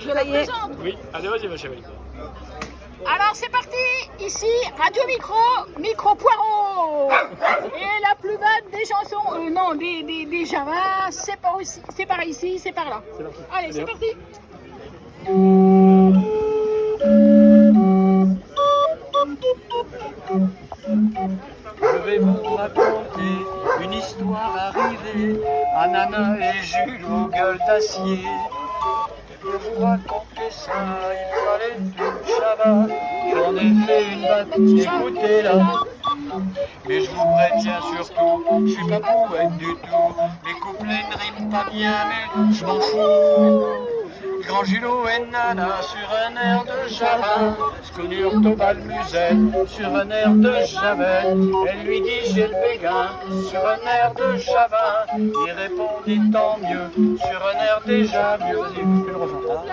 Je la présente. Oui, allez, vas-y, ma chérie. Alors c'est parti, ici Radio Micro Poirot. Et la plus belle des chansons, non, des Java, c'est par ici, c'est par ici, c'est par là. C'est parti. Allez, c'est parti. Je vais vous raconter une histoire arrivée à Nana et Jules aux gueules d'acier. Pour vous raconter ça, il fallait une Java. J'en ai fait une batte, écoutez-la. Mais je vous préviens surtout, je suis pas poète du tout. Les couplets ne riment pas bien, mais je m'en fous. Grand Julot et Nana sur un air de Java, Sconurent au bal musette sur un air de Javel. Elle lui dit j'ai le béguin sur un air de Java. Il répondit tant mieux sur un air déjà mieux. Vas-y, fais le refrain.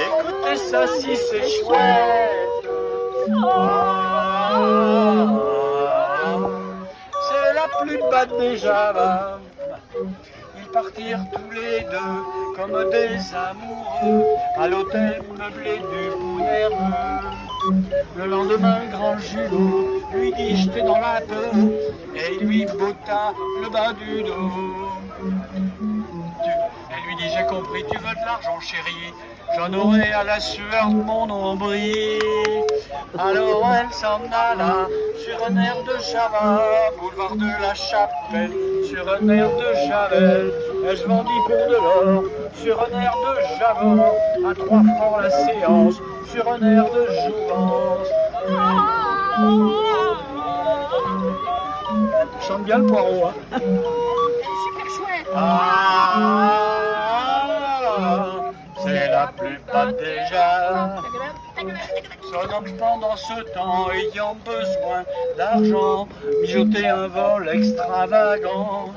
Écoutez ça si c'est chouette. C'est la plus batte des Java. Ils partirent tous les deux comme des amoureux à l'hôtel meublé du Bout nerveux. Le lendemain, grand Julot lui dit jeter dans la peau et il lui botta le bas du dos. Elle lui dit j'ai compris, tu veux de l'argent chérie, j'en aurai à la sueur de mon nombril. Alors elle s'en alla sur un air de Java, boulevard de la Chapelle, sur un air de Javel. Elle se vendit pour de l'or sur un air de Java, à 3 francs la séance, sur un air de jouvence. Chante bien le Poirot, hein. Elle est super chouette. C'est la plus batte déjà. Sonnant pendant ce temps, ayant besoin d'argent, mijoter un vol extravagant.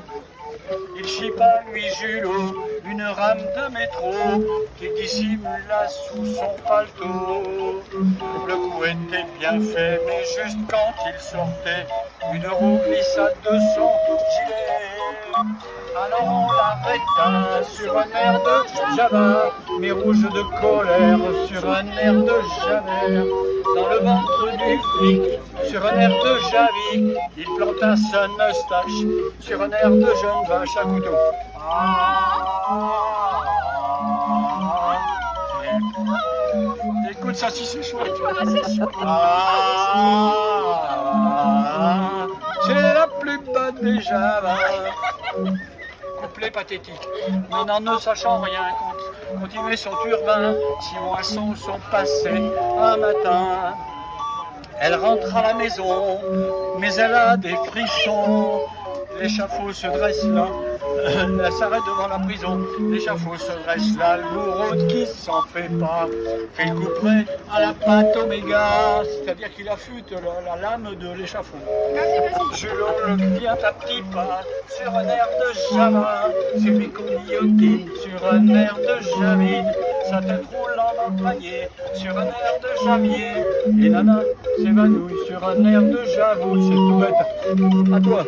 Il chipa lui Julot une rame de métro qui dissimula sous son paletot. Le coup était bien fait, mais juste quand il sortait, une roue glissa de son gilet. Alors on l'arrêta sur un air de Java, mais rouge de colère sur un air de Javert. Dans le ventre du flic, sur un air de Javic, il planta sa moustache sur un air de jeune vache à couteau. Écoute ça si c'est chouette. C'est la plus batte des Java. Couplet pathétique. Nana ne sachant rien continuait son turbin. 6 moissons sont passées un matin. Elle rentre à la maison, mais elle a des frissons. L'échafaud se dresse là, elle s'arrête devant la prison. L'échafaud se dresse là, le bourreau qui s'en fait pas fait le couperet à la pâte oméga, c'est-à-dire qu'il affûte la lame de l'échafaud. Julot le vient à petits pas sur un air de Java, sur les guillotines, sur un air de Javine, sa tête roulant dans le panier, sur un air de Javier, et Nana s'évanouit sur un air de Javou. C'est tout bête. À toi.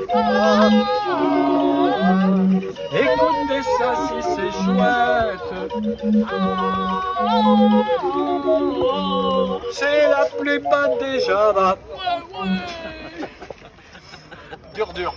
Écoutez ça si c'est chouette. C'est la plus batte des Java. Dur.